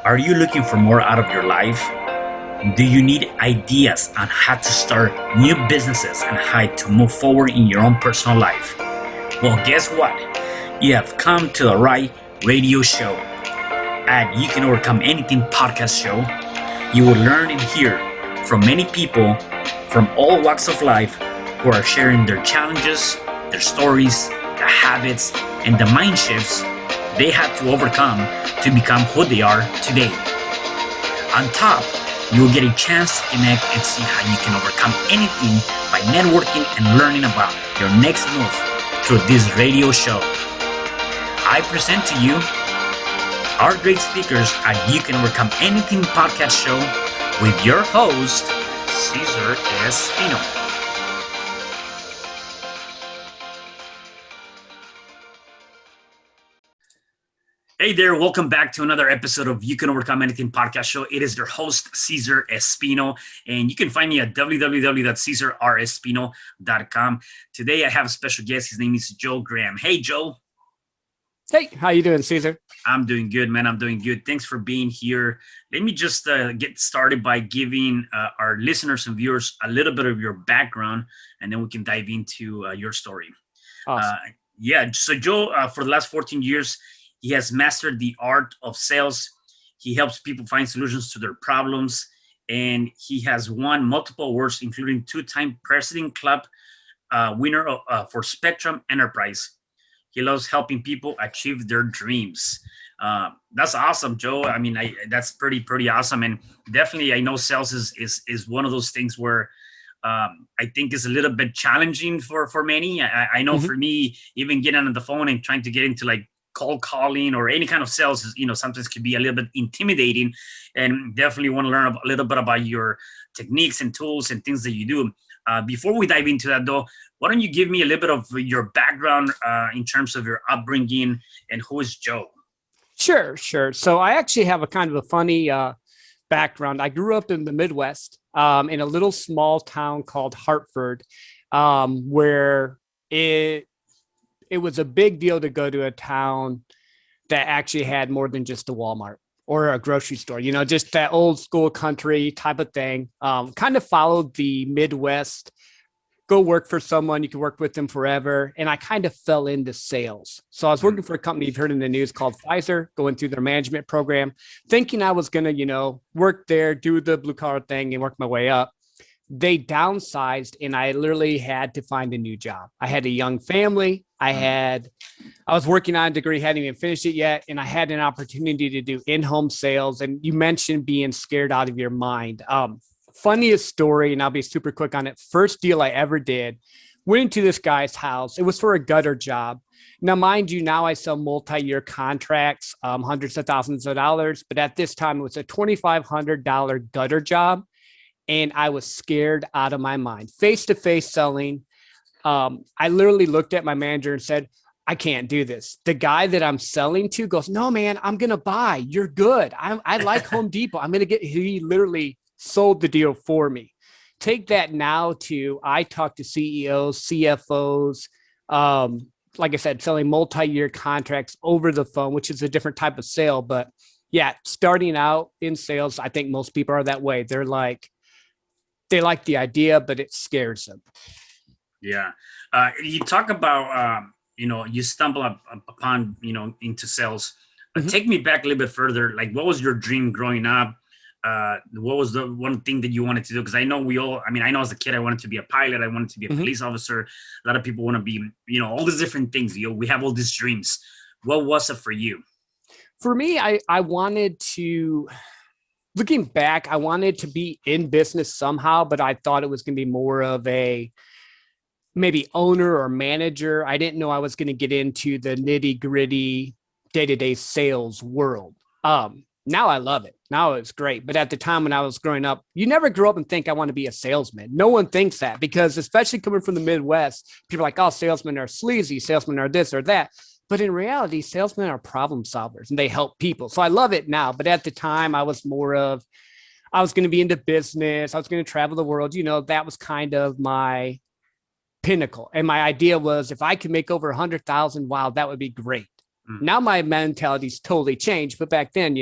Are you looking for more out of your life? Do you need ideas on how to start new businesses and how to move forward in your own personal life? Well, guess what? You have come to the right radio show. At You Can Overcome Anything podcast show, you will learn and hear from many people from all walks of life who are sharing their challenges, their stories, the habits, and the mind shifts they had to overcome to become who they are today. On top, you will get a chance to connect and see how you can overcome anything by networking and learning about your next move through this radio show. I present to you our great speakers at You Can Overcome Anything podcast show with your host, CesarRespino. Hey there, welcome back to another episode of You Can Overcome Anything podcast show. It is your host, Cesar Espino, and you can find me at www.CesarRespino.com. Today I have a special guest. His name is Joegraham. Hey, Joe. Hey, how you doing, Cesar? I'm doing good, man. I'm doing good. Thanks for being here. Let me just get started by giving our listeners and viewers a little bit of your background, and then we can dive into your story. Awesome. So Joe, for the last 14 years, he has mastered the art of sales. He helps people find solutions to their problems, and he has won multiple awards, including two-time President Club winner for Spectrum Enterprise. He loves helping people achieve their dreams. That's awesome, Joe. I mean, that's pretty awesome, and definitely, I know sales is one of those things where I think is a little bit challenging for many. I know for me, even getting on the phone and trying to get into like cold calling or any kind of sales, sometimes can be a little bit intimidating, and definitely want to learn a little bit about your techniques and tools and things that you do. Before we dive into that though, why don't you give me a little bit of your background in terms of your upbringing and who is Joe? Sure. So I actually have a kind of a funny background. I grew up in the Midwest in a little small town called Hartford, where it was a big deal to go to a town that actually had more than just a Walmart or a grocery store, just that old school country type of thing. Kind of followed the Midwest, go work for someone, you can work with them forever. And I kind of fell into sales. So I was working for a company you've heard in the news called Pfizer, going through their management program, thinking I was going to, work there, do the blue collar thing and work my way up. They downsized and I literally had to find a new job. I had a young family. I was working on a degree, hadn't even finished it yet. And I had an opportunity to do in-home sales. And you mentioned being scared out of your mind. Funniest story, and I'll be super quick on it. First deal I ever did, went into this guy's house. It was for a gutter job. Now, mind you, now I sell multi-year contracts, hundreds of thousands of dollars. But at this time, it was a $2,500 gutter job. And I was scared out of my mind. Face-to-face selling. I literally looked at my manager and said, I can't do this. The guy that I'm selling to goes, no, man, I'm going to buy. You're good. I like Home Depot. He literally sold the deal for me. Take that now to, I talk to CEOs, CFOs, like I said, selling multi-year contracts over the phone, which is a different type of sale. But yeah, starting out in sales, I think most people are that way. They like the idea, but it scares them. Yeah. You talk about, you stumble upon, into sales. Take me back a little bit further. Like, what was your dream growing up? What was the one thing that you wanted to do? Because I know I know as a kid, I wanted to be a pilot. I wanted to be a police officer. A lot of people want to be, all these different things. We have all these dreams. What was it for you? For me, I wanted to... Looking back, I wanted to be in business somehow, but I thought it was going to be more of a maybe owner or manager. I didn't know I was going to get into the nitty gritty day-to-day sales world. Now I love it. Now it's great. But at the time when I was growing up, you never grow up and think I want to be a salesman. No one thinks that, because especially coming from the Midwest, people are like, oh, salesmen are sleazy. Salesmen are this or that. But in reality, salesmen are problem solvers and they help people. So I love it now. But at the time, I was going to be into business. I was going to travel the world. That was kind of my pinnacle. And my idea was, if I could make over 100,000, wow, that would be great. Now my mentality's totally changed. But back then,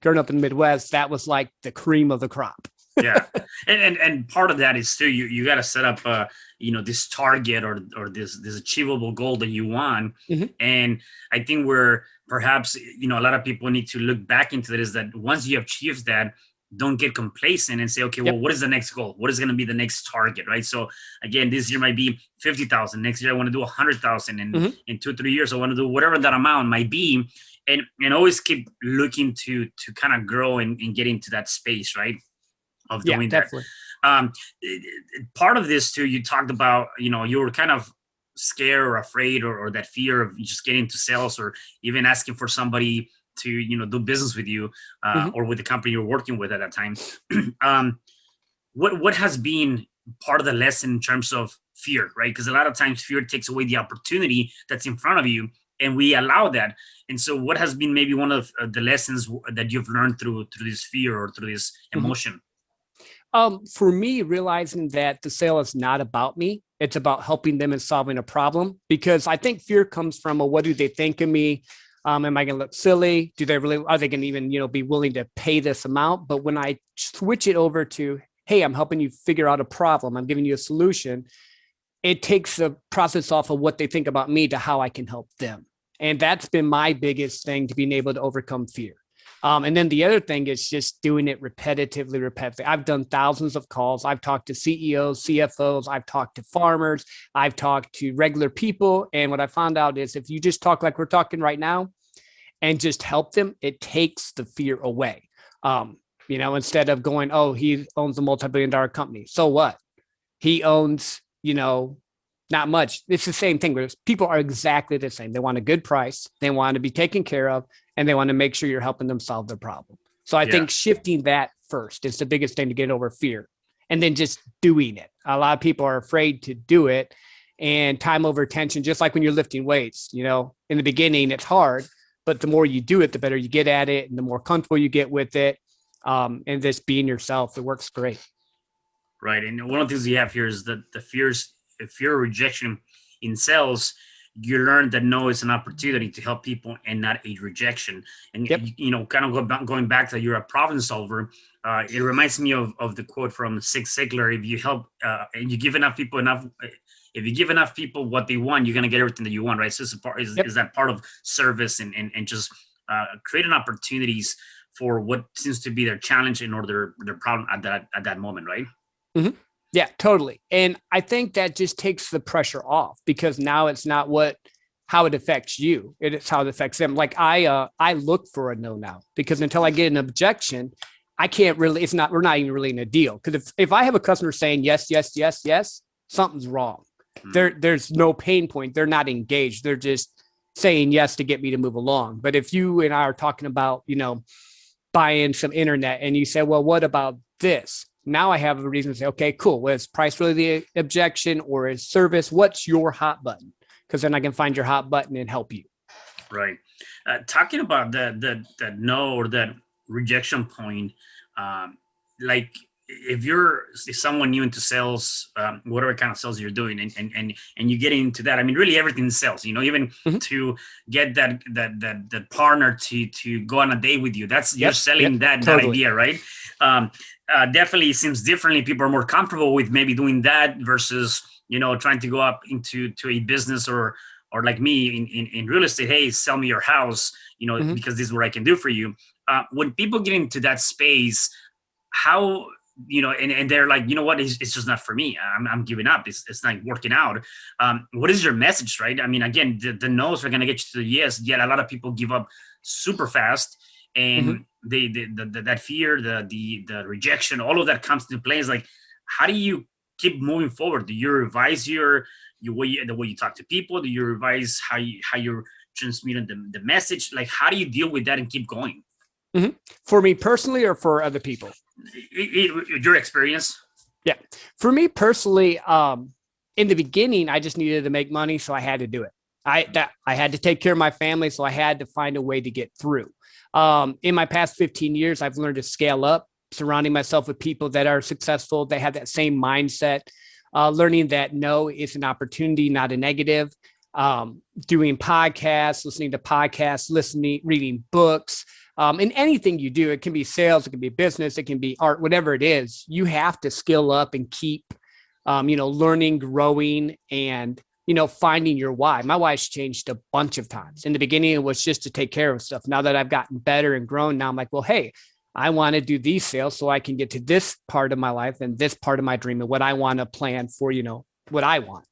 growing up in the Midwest, that was like the cream of the crop. Yeah, and part of that is too, you got to set up this target or this achievable goal that you want. Mhm. And I think where perhaps a lot of people need to look back into that is that once you achieve that, don't get complacent and say, okay, well, Yep. what is the next goal? What is going to be the next target, right? So again, this year might be 50,000. Next year I want to do 100,000, and Mhm. in 2-3 years I want to do whatever that amount might be, and always keep looking to kind of grow and get into that space, right? Of Yeah, doing that. definitely. Part of this too, you talked about, you were kind of scared or afraid, or that fear of just getting into sales, or even asking for somebody to, do business with you, Mhm. or with the company you're working with at that time. um, what has been part of the lesson in terms of fear, right? Because a lot of times fear takes away the opportunity that's in front of you, and we allow that. And so what has been maybe one of the lessons that you've learned through this fear or through this Mhm. emotion? For me, realizing that the sale is not about me, it's about helping them and solving a problem. Because I think fear comes from, well, what do they think of me? Am I going to look silly? Are they going to even, be willing to pay this amount? But when I switch it over to, hey, I'm helping you figure out a problem, I'm giving you a solution, it takes the process off of what they think about me to how I can help them. And that's been my biggest thing to being able to overcome fear. And then the other thing is just doing it repetitively. I've done thousands of calls. I've talked to CEOs, CFOs. I've talked to farmers. I've talked to regular people. And what I found out is if you just talk like we're talking right now and just help them, it takes the fear away. Instead of going, oh, he owns a multi-billion-dollar company. So what? He owns, not much. It's the same thing where people are exactly the same. They want a good price, they want to be taken care of, and they want to make sure you're helping them solve their problem. So I Yeah. think shifting that first is the biggest thing to get over fear, and then just doing it. A lot of people are afraid to do it, and time over attention, just like when you're lifting weights, in the beginning, it's hard, but the more you do it, the better you get at it and the more comfortable you get with it. And just being yourself, it works great. Right. And one of the things you have here is that the fear of rejection in sales, you learn that no is an opportunity to help people and not a rejection. And, Yep. kind of going back to you're a problem solver. It reminds me of the quote from Zig Ziglar: if you help and you give enough people enough, if you give enough people what they want, you're going to get everything that you want. Right. So Yep. is that part of service and just creating opportunities for what seems to be their challenge in order their problem at that moment. Right. Mm-hmm. Yeah, totally. And I think that just takes the pressure off because now it's not how it affects you. It's how it affects them. Like I look for a no now because until I get an objection, I can't really, we're not even really in a deal. Because if I have a customer saying yes, yes, yes, yes, something's wrong. There's no pain point. They're not engaged. They're just saying yes to get me to move along. But if you and I are talking about, buying some internet and you say, well, what about this? Now I have a reason to say, okay, cool. Was price really the objection or is service? What's your hot button? Because then I can find your hot button and help you. Right. Talking about that no or that rejection point, like if someone new into sales, whatever kind of sales you're doing, and you get into that, I mean, really everything is sales. Even Mhm. to get that partner to go on a date with you, that's you're Yep. selling that Totally. idea, right? Definitely seems differently. People are more comfortable with maybe doing that versus trying to go up into a business or like me in real estate. Hey, sell me your house, Mhm. because this is what I can do for you. When people get into that space, how and they're like, what, it's just not for me. I'm giving up. It's not working out. What is your message, right? I mean, again, the no's are going to get you to the yes, yet a lot of people give up super fast, Mhm. and that fear, the rejection, all of that comes into play. Is like, how do you keep moving forward? Do you revise the way you talk to people? Do you revise how you're transmitting the message? Like, how do you deal with that and keep going? Mhm. For me personally or for other people? Your experience. Yeah. For me personally, in the beginning, I just needed to make money, so I had to do it. I had to take care of my family, so I had to find a way to get through. In my past 15 years, I've learned to scale up, surrounding myself with people that are successful. They have that same mindset, learning that no is an opportunity, not a negative. Doing podcasts, listening to podcasts, reading books, In anything you do, it can be sales, it can be business, it can be art, whatever it is, you have to skill up and keep, learning, growing, and, finding your why. My why's changed a bunch of times. In the beginning, it was just to take care of stuff. Now that I've gotten better and grown, now I'm like, well, hey, I want to do these sales so I can get to this part of my life and this part of my dream and what I want to plan for, what I want.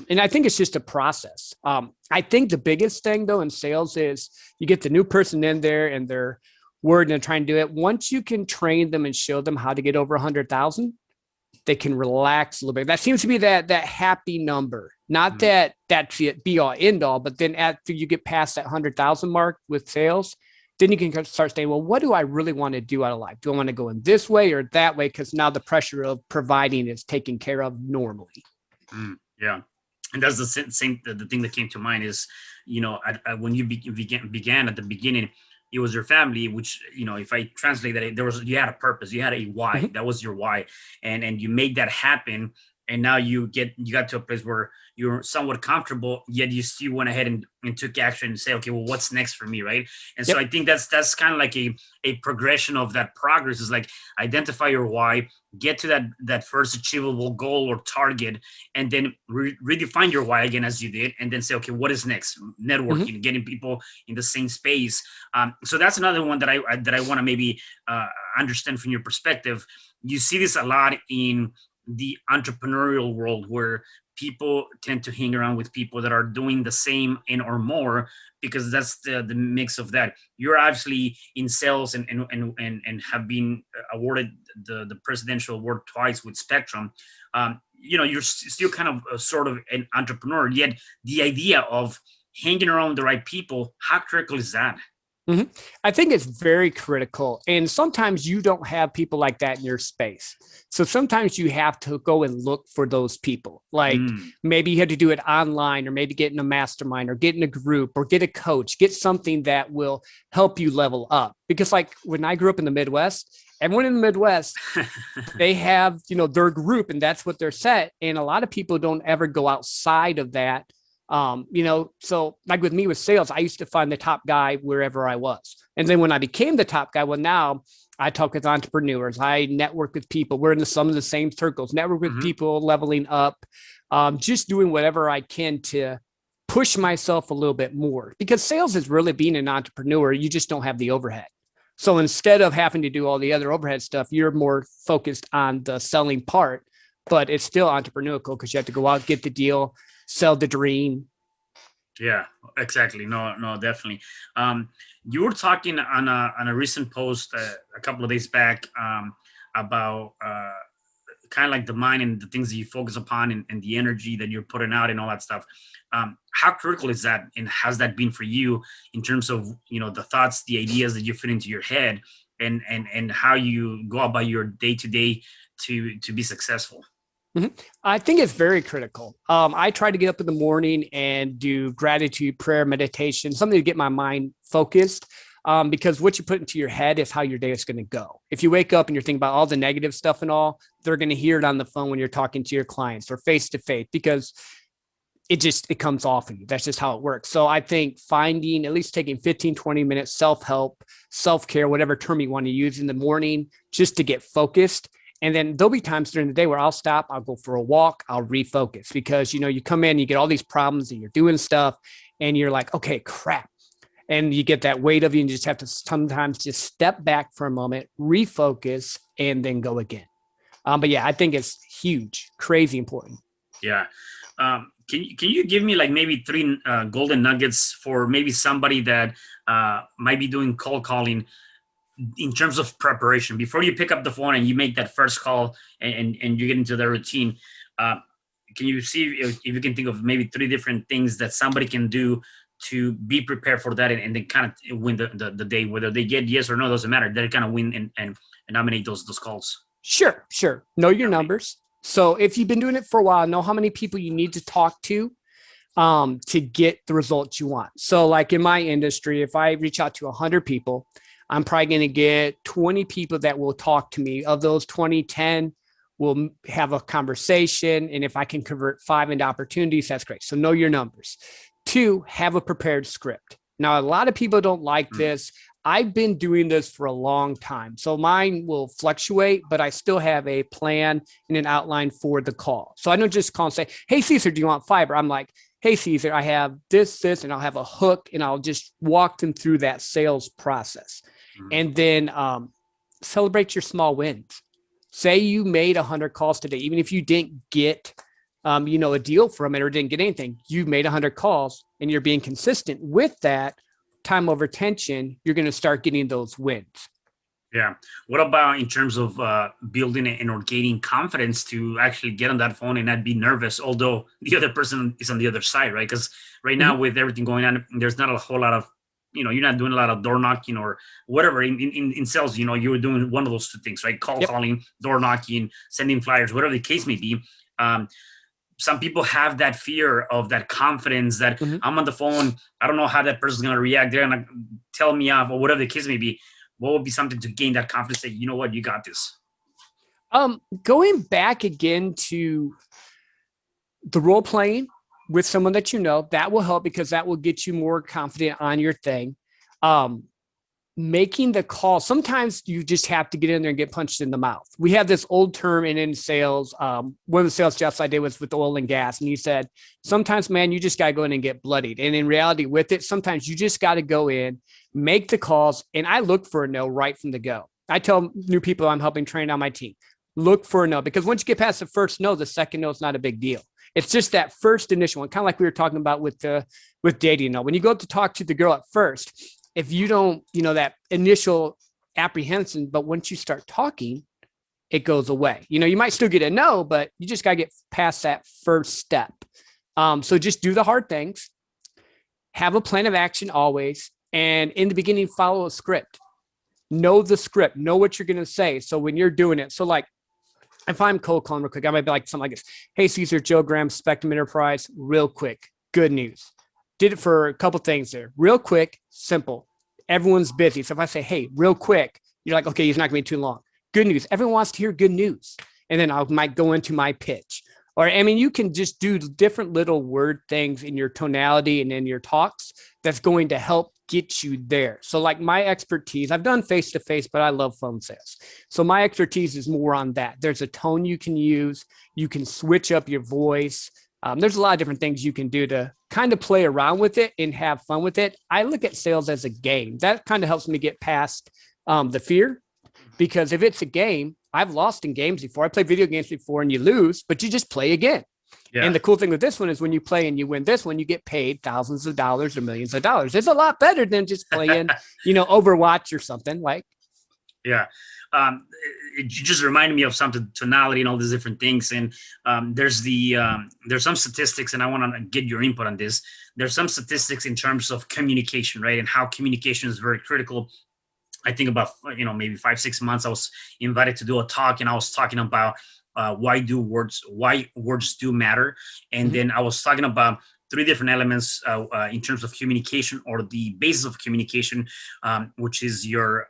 And I think it's just a process. I think the biggest thing though in sales is you get the new person in there and they're working and trying to do it. Once you can train them and show them how to get over 100,000, they can relax a little bit. That seems to be that happy number. Not that that's it, be all end all, but then after you get past that 100,000 mark with sales, then you can start saying, well, what do I really want to do out of life? Do I want to go in this way or that way? Because now the pressure of providing is taken care of normally. Yeah. And that's the same, the thing that came to mind is, when you began at the beginning, it was your family, which, if I translate that, you had a purpose, you had a why, that was your why. And you made that happen. And now you got to a place where you're somewhat comfortable, yet you still went ahead and took action and say, okay, well, what's next for me, right? And so I think that's kind of like a progression of that progress is like identify your why, get to that first achievable goal or target, and then redefine your why again as you did, and then say, okay, what is next? Networking, getting people in the same space. So that's another one that I want to maybe understand from your perspective. You see this a lot in the entrepreneurial world where people tend to hang around with people that are doing the same and or more, because that's the mix of that. You're obviously in sales and have been awarded the presidential award twice with Spectrum. You're still kind of sort of an entrepreneur, yet the idea of hanging around the right people, how critical is that? I think it's very critical. And sometimes you don't have people like that in your space. So sometimes you have to go and look for those people. Like maybe you had to do it online, or maybe get in a mastermind, or get in a group, or get a coach, get something that will help you level up. Because like when I grew up in the Midwest, everyone in the Midwest, they have, their group and that's what they're set. And a lot of people don't ever go outside of that. So like with me with sales, I used to find the top guy wherever I was. And then when I became the top guy, well, now I talk with entrepreneurs, I network with people. We're in some of the same circles, network with people, leveling up, just doing whatever I can to push myself a little bit more, because sales is really being an entrepreneur. You just don't have the overhead. So instead of having to do all the other overhead stuff, you're more focused on the selling part, but it's still entrepreneurial because you have to go out, get the deal, sell the dream. Yeah, exactly. No, definitely. You were talking on a recent post a couple of days back about kind of like the mind and the things that you focus upon and the energy that you're putting out and all that stuff. How critical is that, and has that been for you in terms of the thoughts, the ideas that you fit into your head, and how you go about your day to day to be successful? I think it's very critical. I try to get up in the morning and do gratitude, prayer, meditation, something to get my mind focused. Because what you put into your head is how your day is going to go. If you wake up and you're thinking about all the negative stuff and all, they're going to hear it on the phone when you're talking to your clients or face to face, because it comes off of you. That's just how it works. So I think finding, at least taking 15, 20 minutes, self-help, self-care, whatever term you want to use in the morning, just to get focused. And then there'll be times during the day where I'll stop, I'll go for a walk, I'll refocus, because, you come in, you get all these problems and you're doing stuff and you're like, okay, crap. And you get that weight of you, and you just have to sometimes just step back for a moment, refocus, and then go again. But yeah, I think it's huge, crazy important. Yeah. Can you give me like maybe 3 golden nuggets for maybe somebody that might be doing cold calling in terms of preparation before you pick up the phone and you make that first call and you get into the routine? Can you see if you can think of maybe 3 different things that somebody can do to be prepared for that and then kind of win the day, whether they get yes or no, doesn't matter. They kind of win and nominate those calls. Sure. Know your numbers. So if you've been doing it for a while, know how many people you need to talk to get the results you want. So like in my industry, if I reach out to 100 people, I'm probably going to get 20 people that will talk to me. Of those 20, 10 will have a conversation. And if I can convert 5 into opportunities, that's great. So know your numbers. 2, have a prepared script. Now, a lot of people don't like this. I've been doing this for a long time. So mine will fluctuate, but I still have a plan and an outline for the call. So I don't just call and say, hey, Cesar, do you want fiber? I'm like, hey, Cesar, I have this, and I'll have a hook, and I'll just walk them through that sales process. And then celebrate your small wins. Say you made 100 calls today, even if you didn't get, a deal from it or didn't get anything, you made 100 calls and you're being consistent with that time over attention, you're going to start getting those wins. Yeah. What about in terms of building and or gaining confidence to actually get on that phone and not be nervous, although the other person is on the other side, right? Because right now with everything going on, there's not a whole lot of, you're not doing a lot of door knocking or whatever in sales, you were doing one of those two things, right? Calling, door knocking, sending flyers, whatever the case may be. Some people have that fear of that confidence that I'm on the phone. I don't know how that person's going to react. They're going to tell me off or whatever the case may be. What would be something to gain that confidence? Say, you know what, you got this. Going back again to the role playing with someone that that will help because that will get you more confident on your thing. Making the call. Sometimes you just have to get in there and get punched in the mouth. We have this old term in sales. One of the sales jobs I did was with oil and gas. And he said, sometimes, man, you just got to go in and get bloodied. And in reality with it, sometimes you just got to go in, make the calls. And I look for a no right from the go. I tell new people I'm helping train on my team, look for a no, because once you get past the first no, the second no is not a big deal. It's just that first initial one, kind of like we were talking about with dating. When you go to talk to the girl at first, if you don't, that initial apprehension, but once you start talking, it goes away. You might still get a no, but you just got to get past that first step. So just do the hard things, have a plan of action always. And in the beginning, follow a script, know the script, know what you're going to say. So when you're doing it, so like if I'm cold calling real quick, I might be like something like this. Hey, Cesar, Joegraham, Spectrum Enterprise, real quick, good news. Did it for a couple things there. Real quick, simple. Everyone's busy. So if I say, hey, real quick, you're like, okay, it's not going to be too long. Good news. Everyone wants to hear good news. And then I might go into my pitch. Or, you can just do different little word things in your tonality and in your talks that's going to help get you there. So like my expertise, I've done face-to-face, but I love phone sales. So my expertise is more on that. There's a tone you can use. You can switch up your voice. There's a lot of different things you can do to kind of play around with it and have fun with it. I look at sales as a game. That kind of helps me get past the fear, because if it's a game, I've lost in games before. I played video games before and you lose, but you just play again. Yeah. And the cool thing with this one is when you play and you win this one, you get paid thousands of dollars or millions of dollars. It's a lot better than just playing, Overwatch or something like. Yeah. It just reminded me of something, tonality and all these different things. And there's some statistics, and I want to get your input on this. There's some statistics in terms of communication, right? And how communication is very critical. I think about, maybe 5-6 months, I was invited to do a talk, and I was talking about why words do matter. And then I was talking about 3 different elements in terms of communication, or the basis of communication, which is your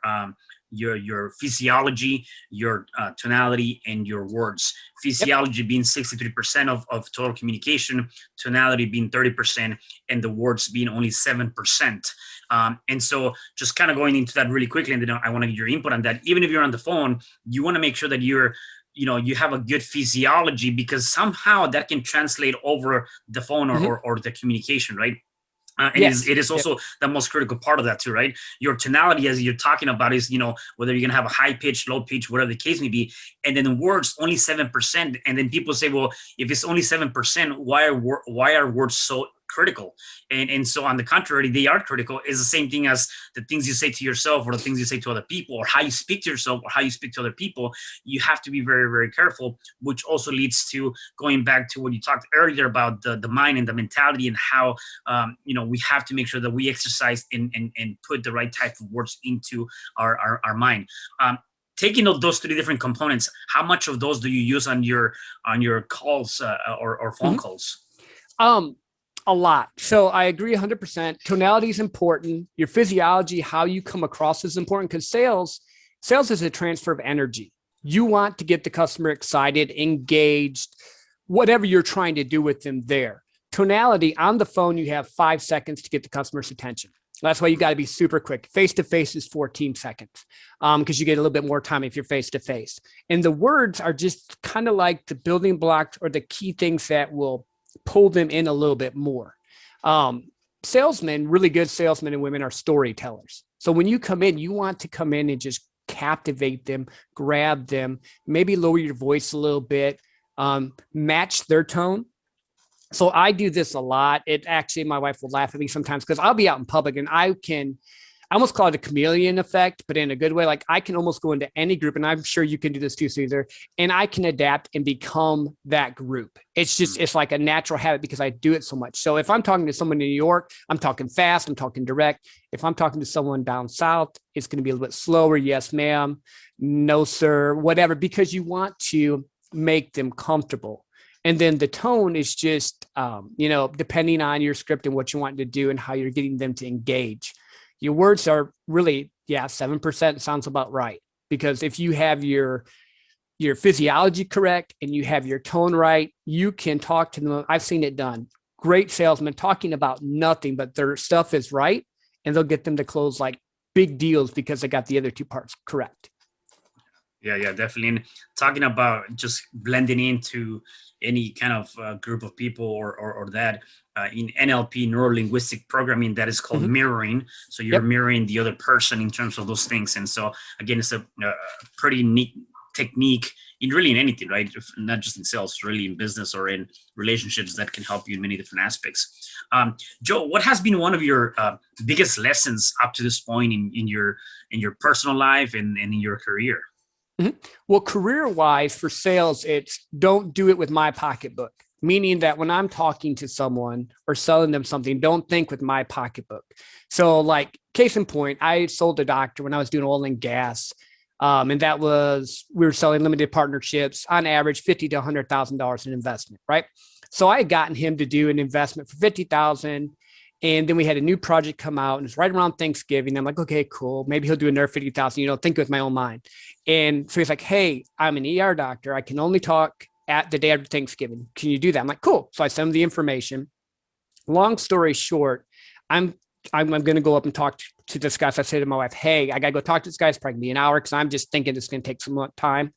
physiology, your tonality, and your words. Physiology being 63% of total communication, tonality being 30%, and the words being only 7%. And so just kind of going into that really quickly, and then I want to get your input on that. Even if you're on the phone, you want to make sure that you have a good physiology, because somehow that can translate over the phone or the communication, right? And yes. It is also the most critical part of that too, right? Your tonality, as you're talking about, is, whether you're going to have a high pitch, low pitch, whatever the case may be. And then the words, only 7%. And then people say, well, if it's only 7%, why are words so critical? And so on the contrary, they are critical. Is the same thing as the things you say to yourself, or the things you say to other people, or how you speak to yourself, or how you speak to other people. You have to be very, very careful, which also leads to going back to what you talked earlier about the mind and the mentality, and how we have to make sure that we exercise and put the right type of words into our mind. Taking those 3 different components, how much of those do you use on your calls or phone calls? A lot. So I agree 100%. Tonality is important. Your physiology, how you come across, is important, because sales is a transfer of energy. You want to get the customer excited, engaged, whatever you're trying to do with them there. Tonality, on the phone, you have 5 seconds to get the customer's attention. That's why you got to be super quick. Face-to-face is 14 seconds because you get a little bit more time if you're face-to-face. And the words are just kind of like the building blocks or the key things that will pull them in a little bit more. Salesmen, really good salesmen and women are storytellers. So when you come in, you want to come in and just captivate them, grab them, maybe lower your voice a little bit, match their tone. So I do this a lot. It actually, my wife will laugh at me sometimes because I'll be out in public and I almost call it a chameleon effect, but in a good way. Like I can almost go into any group, and I'm sure you can do this too, Cesar, and I can adapt and become that group. It's like a natural habit because I do it so much. So if I'm talking to someone in New York, I'm talking fast, I'm talking direct. If I'm talking to someone down south, it's going to be a little bit slower. Yes, ma'am. No, sir, whatever, because you want to make them comfortable. And then the tone is just, depending on your script and what you want to do and how you're getting them to engage. Your words are really, 7% sounds about right. Because if you have your physiology correct and you have your tone right, you can talk to them. I've seen it done. Great salesmen talking about nothing, but their stuff is right. And they'll get them to close like big deals because they got the other two parts correct. Yeah, definitely. And talking about just blending into any kind of group of people or that in NLP, neuro-linguistic programming, that is called mirroring. So you're mirroring the other person in terms of those things. And so again, it's a pretty neat technique in anything, right? Not just in sales, really in business or in relationships that can help you in many different aspects. Joe, what has been one of your biggest lessons up to this point in your personal life and in your career? Mm-hmm. Well, career-wise for sales, it's don't do it with my pocketbook, meaning that when I'm talking to someone or selling them something, don't think with my pocketbook. So like case in point, I sold a doctor when I was doing oil and gas. And that was, we were selling limited partnerships on average, $50,000 to $100,000 in investment, right? So I had gotten him to do an investment for $50,000. And then we had a new project come out and it's right around Thanksgiving. I'm like, okay, cool. Maybe he'll do another 50,000, think with my own mind. And so he's like, hey, I'm an ER doctor. I can only talk at the day after Thanksgiving. Can you do that? I'm like, cool. So I send him the information. Long story short, I'm going to go up and talk to this guy. So I say to my wife, hey, I got to go talk to this guy. It's probably gonna be an hour because I'm just thinking it's going to take some time.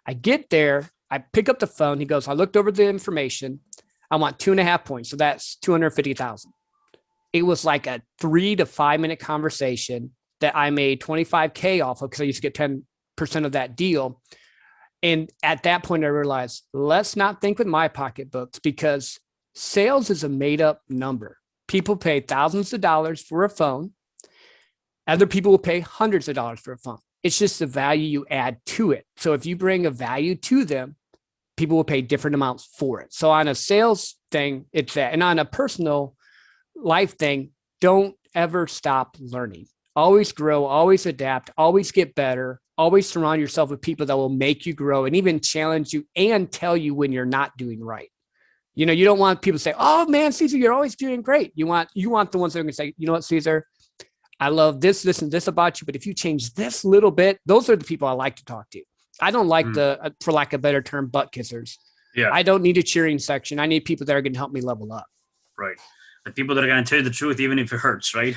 I get there. I pick up the phone. He goes, I looked over the information. I want 2.5 points. So that's 250,000. It was like a 3 to 5 minute conversation that I made 25K off of because I used to get 10% of that deal. And at that point, I realized, let's not think with my pocketbooks because sales is a made up number. People pay thousands of dollars for a phone. Other people will pay hundreds of dollars for a phone. It's just the value you add to it. So if you bring a value to them, people will pay different amounts for it. So on a sales thing, it's that. And on a personal life thing, don't ever stop learning. Always grow, always adapt, always get better, always surround yourself with people that will make you grow and even challenge you and tell you when you're not doing right. You don't want people to say, oh man, Cesar, you're always doing great. You want the ones that are going to say, you know what, Cesar, I love this, and this about you. But if you change this little bit, those are the people I like to talk to. I don't like the, for lack of a better term, butt kissers. Yeah. I don't need a cheering section. I need people that are going to help me level up. Right. The people that are going to tell you the truth, even if it hurts, right?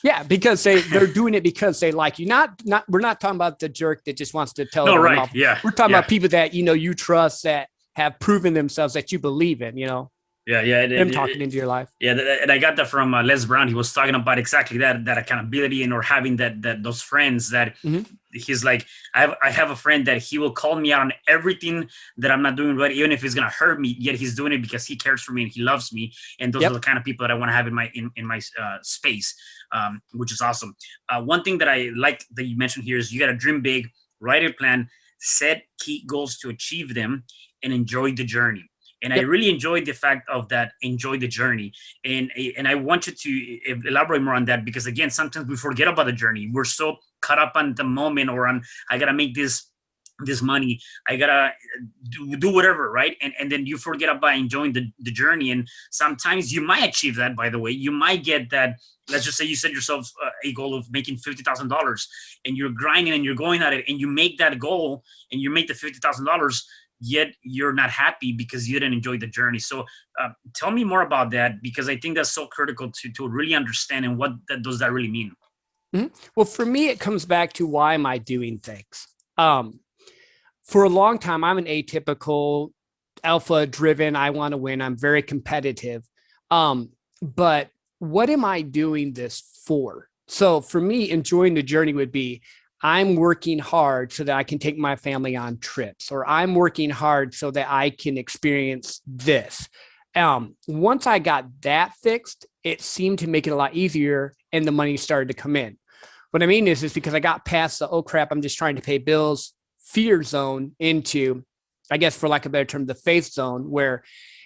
Yeah, because they're doing it because they like you. We're not talking about the jerk that just wants to tell. No, right. Yeah. We're talking about people that, you trust, that have proven themselves, that you believe in, Yeah. Them talking into your life. Yeah. And I got that from Les Brown. He was talking about exactly that accountability or having those friends that he's like, I have a friend that he will call me out on everything that I'm not doing right, even if it's going to hurt me, yet he's doing it because he cares for me and he loves me. And those are the kind of people that I want to have in my space, which is awesome. One thing that I like that you mentioned here is you got to dream big, write a plan, set key goals to achieve them, and enjoy the journey. And I really enjoyed the fact of that, enjoy the journey. And I want you to elaborate more on that because, again, sometimes we forget about the journey. We're so caught up on the moment or on, I got to make this money. I got to do whatever, right? And then you forget about enjoying the journey. And sometimes you might achieve that, by the way. You might get that. Let's just say you set yourself a goal of making $50,000 and you're grinding and you're going at it and you make that goal and you make the $50,000. yet you're not happy because you didn't enjoy the journey. So tell me more about that, because I think that's so critical to really understand, and what does that really mean? Mhm. Well, for me, it comes back to why am I doing things? Um, for a long time, I'm an atypical, alpha driven. I want to win. I'm very competitive. But what am I doing this for? So for me, enjoying the journey would be I'm working hard so that I can take my family on trips, or I'm working hard so that I can experience this. Once I got that fixed, it seemed to make it a lot easier and the money started to come in. What I mean is because I got past the, oh crap, I'm just trying to pay bills fear zone into, I guess, for lack of a better term, the faith zone, where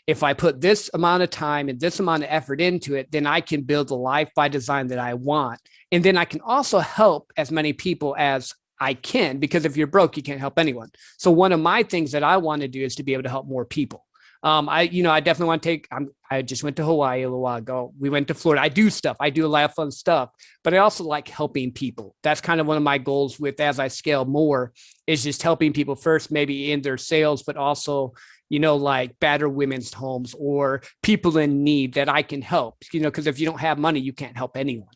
if I put this amount of time and this amount of effort into it, then I can build the life by design that I want. And then I can also help as many people as I can, because if you're broke, you can't help anyone. So one of my things that I want to do is to be able to help more people. I definitely want to I just went to Hawaii a little while ago. We went to Florida. I do stuff. I do a lot of fun stuff, but I also like helping people. That's kind of one of my goals with, as I scale more, is just helping people first, maybe in their sales, but also, like battered women's homes or people in need that I can help, because if you don't have money, you can't help anyone.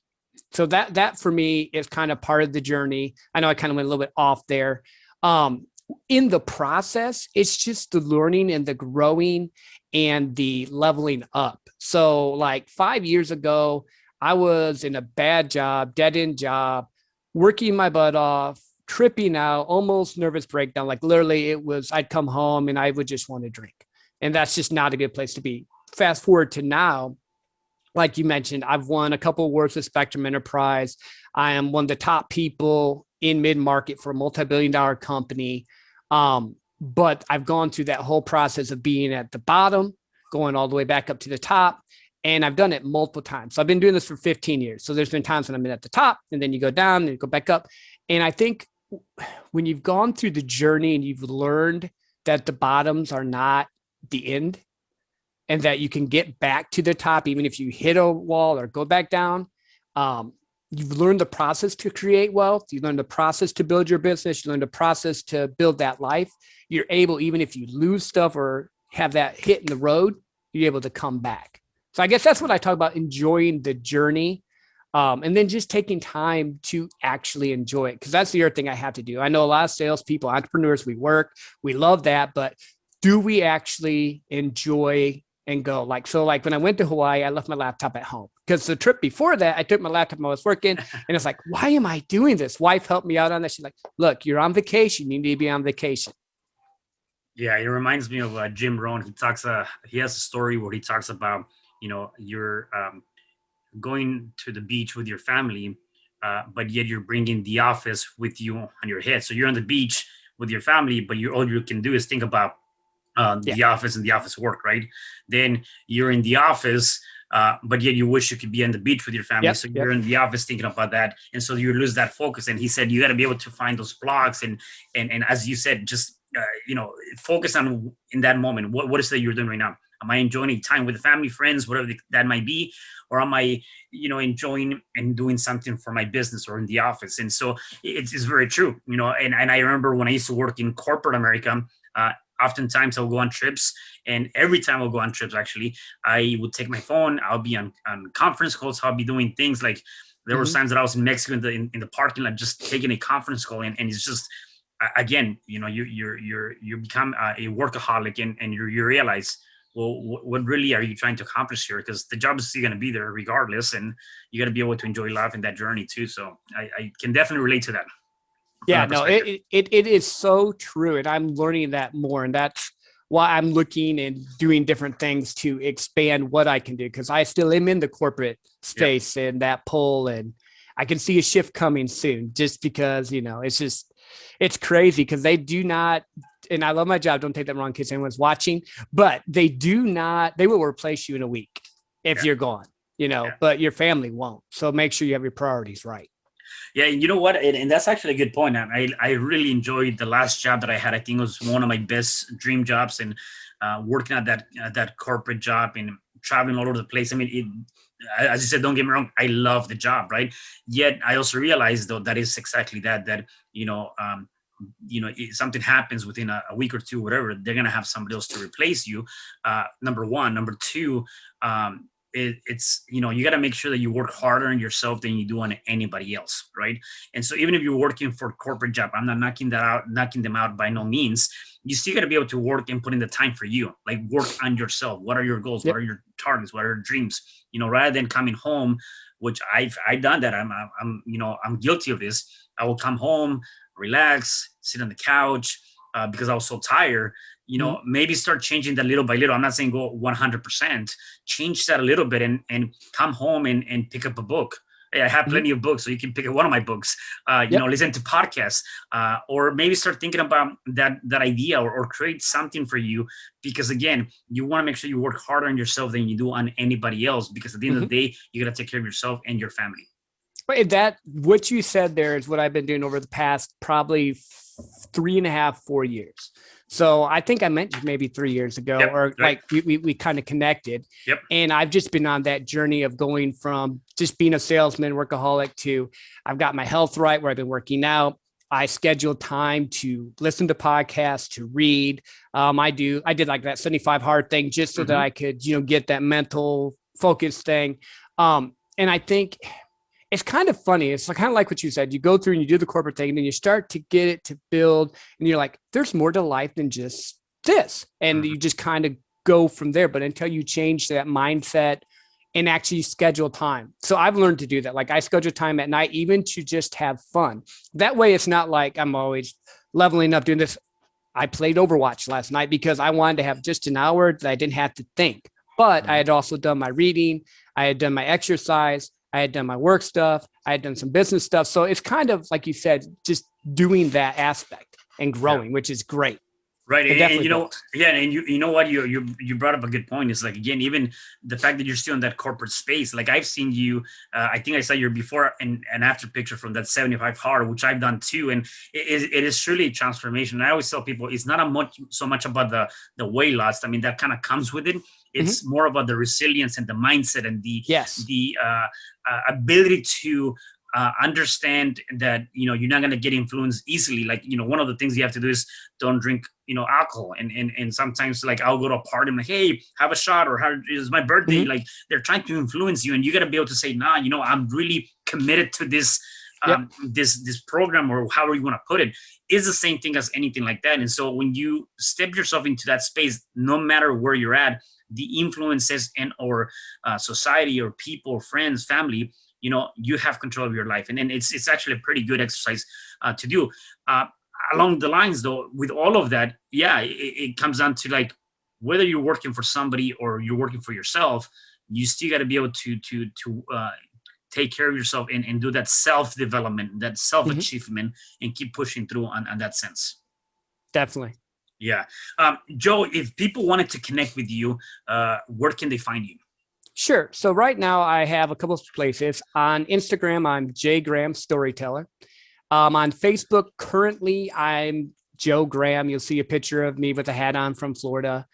So that for me is kind of part of the journey. I know I kind of went a little bit off there. In the process, it's just the learning and the growing and the leveling up. So like 5 years ago, I was in a bad job, dead end job, working my butt off, tripping out, almost nervous breakdown. Like literally I'd come home and I would just want to drink. And that's just not a good place to be. Fast forward to now, like you mentioned, I've won a couple awards with Spectrum Enterprise. I am one of the top people in mid-market for a multi-billion-dollar company. But I've gone through that whole process of being at the bottom, going all the way back up to the top. And I've done it multiple times. So I've been doing this for 15 years. So there's been times when I've been at the top and then you go down and you go back up. And I think when you've gone through the journey and you've learned that the bottoms are not the end, and that you can get back to the top, even if you hit a wall or go back down. You've learned the process to create wealth. You learn the process to build your business. You learn the process to build that life. You're able, even if you lose stuff or have that hit in the road, you're able to come back. So I guess that's what I talk about, enjoying the journey. And then just taking time to actually enjoy it. Because that's the other thing I have to do. I know a lot of salespeople, entrepreneurs, we work, we love that, but do we actually enjoy and go? Like when I went to Hawaii, I left my laptop at home, because the trip before that, I took my laptop when I was working, and it's like, why am I doing this? Wife helped me out on that. She's like, look, you're on vacation. You need to be on vacation. Yeah, it reminds me of Jim Rohn. He has a story where he talks about, you're going to the beach with your family, but yet you're bringing the office with you on your head. So you're on the beach with your family, but all you can do is think about the office and the office work, right? Then you're in the office, but yet you wish you could be on the beach with your family. Yep, so you're in the office thinking about that, and so you lose that focus. And he said you got to be able to find those blocks, and as you said, just focus on in that moment. What is that you're doing right now? Am I enjoying time with the family, friends, whatever that might be, or am I, enjoying and doing something for my business or in the office? And so it's very true, And I remember when I used to work in corporate America. Oftentimes I'll go on trips, and every time I'll go on trips, actually, I would take my phone. I'll be on conference calls. I'll be doing things like there were times that I was in Mexico in the parking lot, just taking a conference call, and it's just again, you become a workaholic, and you realize, well, what really are you trying to accomplish here? Because the job is still going to be there regardless, and you got to be able to enjoy life in that journey too. So I can definitely relate to that. Yeah, no, it is so true. And I'm learning that more. And that's why I'm looking and doing different things to expand what I can do. Because I still am in the corporate space and that pull. And I can see a shift coming soon, just because, it's crazy because they do not, and I love my job, don't take that wrong in case anyone's watching, but they will replace you in a week if you're gone, but your family won't. So make sure you have your priorities right. Yeah, and you know what? And that's actually a good point. I really enjoyed the last job that I had. I think it was one of my best dream jobs, and working at that corporate job and traveling all over the place. I mean, as you said, don't get me wrong, I love the job, right? Yet I also realized, though, that is exactly that something happens within a week or two, whatever, they're going to have somebody else to replace you. Number one. Number two, it's you got to make sure that you work harder on yourself than you do on anybody else, right? And so even if you're working for a corporate job, I'm not knocking them out by no means. You still got to be able to work and put in the time for you, like work on yourself. What are your goals? Yep. What are your targets? What are your dreams? Rather than coming home, which I've done that. I'm guilty of this. I will come home, relax, sit on the couch because I was so tired. Maybe start changing that little by little. I'm not saying go 100%. Change that a little bit and come home and pick up a book. I have plenty of books, so you can pick up one of my books. Listen to podcasts, or maybe start thinking about that idea or create something for you. Because again, you want to make sure you work harder on yourself than you do on anybody else. Because at the end of the day, you got to take care of yourself and your family. That what you said there is what I've been doing over the past probably 3.5, 4 years. So I think I mentioned maybe 3 years ago, or like we kind of connected. Yep. And I've just been on that journey of going from just being a salesman, workaholic, to I've got my health right, where I've been working out. I schedule time to listen to podcasts, to read. I did like that 75 hard thing just so that I could, get that mental focus thing. And I think it's kind of funny. It's kind of like what you said. You go through and you do the corporate thing, and then you start to get it to build, and you're like, there's more to life than just this. And you just kind of go from there. But until you change that mindset and actually schedule time. So I've learned to do that. Like I schedule time at night, even to just have fun. That way it's not like I'm always leveling up doing this. I played Overwatch last night because I wanted to have just an hour that I didn't have to think. But I had also done my reading. I had done my exercise. I had done my work stuff. I had done some business stuff. So it's kind of like you said, just doing that aspect and growing, which is great. Right. And and you know what, you brought up a good point. It's like, again, even the fact that you're still in that corporate space, like I've seen you, I think I saw your before and after picture from that 75 hard, which I've done too. And it is truly a transformation. And I always tell people it's not so much about the weight loss. I mean, that kind of comes with it. It's more about the resilience and the mindset and the ability to understand that, you're not going to get influenced easily. Like, one of the things you have to do is don't drink, alcohol. And sometimes like I'll go to a party and like, hey, have a shot, or how is my birthday? Like they're trying to influence you, and you got to be able to say, nah, I'm really committed to this, this program, or however you want to put it. Is the same thing as anything like that. And so when you step yourself into that space, no matter where you're at, the influences and or society or people, friends, family, you have control of your life. And it's actually a pretty good exercise to do. Along the lines, though, with all of that, it comes down to like whether you're working for somebody or you're working for yourself, you still got to be able to take care of yourself and do that self-development, that self-achievement, and keep pushing through on that sense. Definitely. Yeah. Joe, if people wanted to connect with you, where can they find you? Sure. So right now I have a couple of places. On Instagram, I'm Jgrahamstoryteller. On Facebook, currently I'm Joegraham. You'll see a picture of me with a hat on from Florida.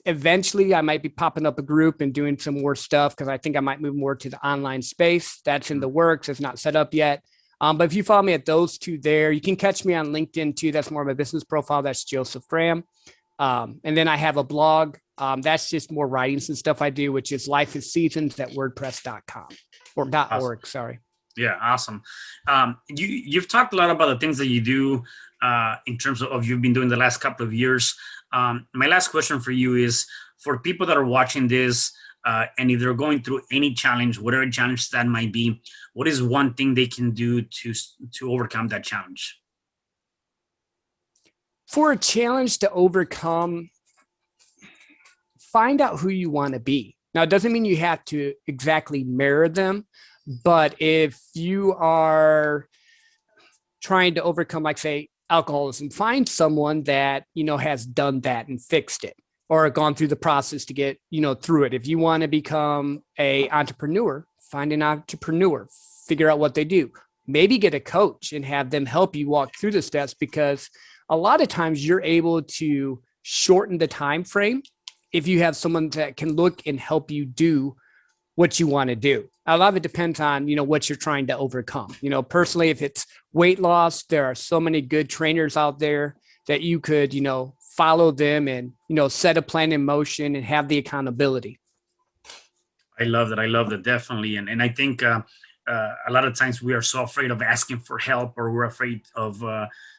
Eventually I might be popping up a group and doing some more stuff because I think I might move more to the online space. That's in the works. It's not set up yet. But if you follow me at those two there, you can catch me on LinkedIn too. That's more of a business profile. That's Joseph Graham. And then I have a blog. That's just more writings and stuff I do, which is Lifeisseasons at WordPress.com or .org. Sorry. Yeah. Awesome. You've talked a lot about the things that you do in terms of you've been doing the last couple of years. My last question for you is for people that are watching this, and if they're going through any challenge, whatever challenge that might be, what is one thing they can do to overcome that challenge? For a challenge to overcome, find out who you want to be. Now, it doesn't mean you have to exactly mirror them, but if you are trying to overcome, like say, alcoholism, find someone that, has done that and fixed it, or gone through the process to get, through it. If you want to become an entrepreneur, find an entrepreneur, figure out what they do, maybe get a coach and have them help you walk through the steps, because a lot of times you're able to shorten the time frame if you have someone that can look and help you do what you want to do. A lot of it depends on, what you're trying to overcome. Personally, if it's weight loss, there are so many good trainers out there that you could, follow them and, set a plan in motion and have the accountability. I love that. I love that, definitely. And I think a lot of times we are so afraid of asking for help, or we're afraid of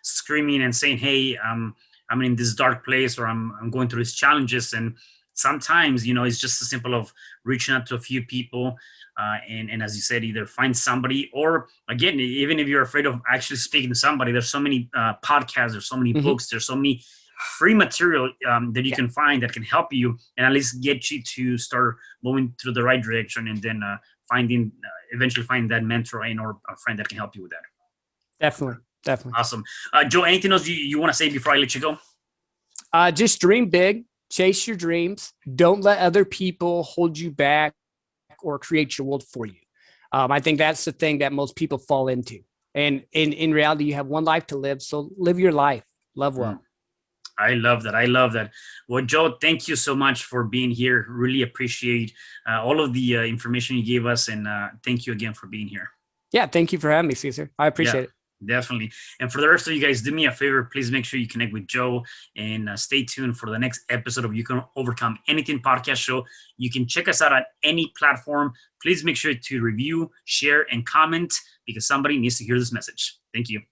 screaming and saying, "Hey, I'm in this dark place, or I'm going through these challenges." And sometimes, it's just as simple of reaching out to a few people. And as you said, either find somebody, or again, even if you're afraid of actually speaking to somebody, there's so many podcasts, there's so many books, there's so many free material that you can find that can help you and at least get you to start moving through the right direction, and then eventually find that mentor or a friend that can help you with that. Definitely. Awesome. Joe, anything else you want to say before I let you go? Just dream big, chase your dreams. Don't let other people hold you back or create your world for you. I think that's the thing that most people fall into. And in reality, you have one life to live. So live your life. Love well. I love that. Well, Joe, thank you so much for being here. Really appreciate all of the information you gave us. And thank you again for being here. Yeah, thank you for having me, Cesar. I appreciate it. Definitely. And for the rest of you guys, do me a favor. Please make sure you connect with Joe, and stay tuned for the next episode of You Can Overcome Anything podcast show. You can check us out on any platform. Please make sure to review, share, and comment, because somebody needs to hear this message. Thank you.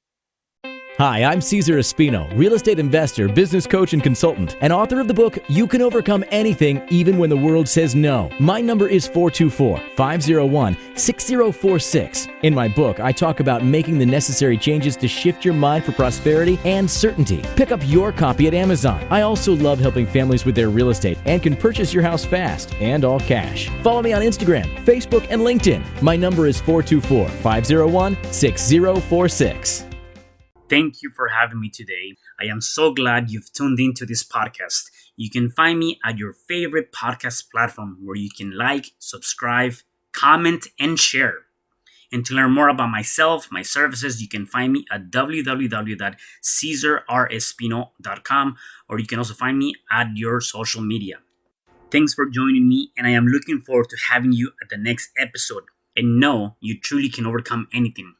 Hi, I'm CesarRespino, real estate investor, business coach, and consultant, and author of the book, You Can Overcome Anything, Even When the World Says No. My number is 424-501-6046. In my book, I talk about making the necessary changes to shift your mind for prosperity and certainty. Pick up your copy at Amazon. I also love helping families with their real estate and can purchase your house fast and all cash. Follow me on Instagram, Facebook, and LinkedIn. My number is 424-501-6046. Thank you for having me today. I am so glad you've tuned into this podcast. You can find me at your favorite podcast platform where you can like, subscribe, comment, and share. And to learn more about myself, my services, you can find me at www.CesarRespino.com, or you can also find me at your social media. Thanks for joining me, and I am looking forward to having you at the next episode. And know you truly can overcome anything.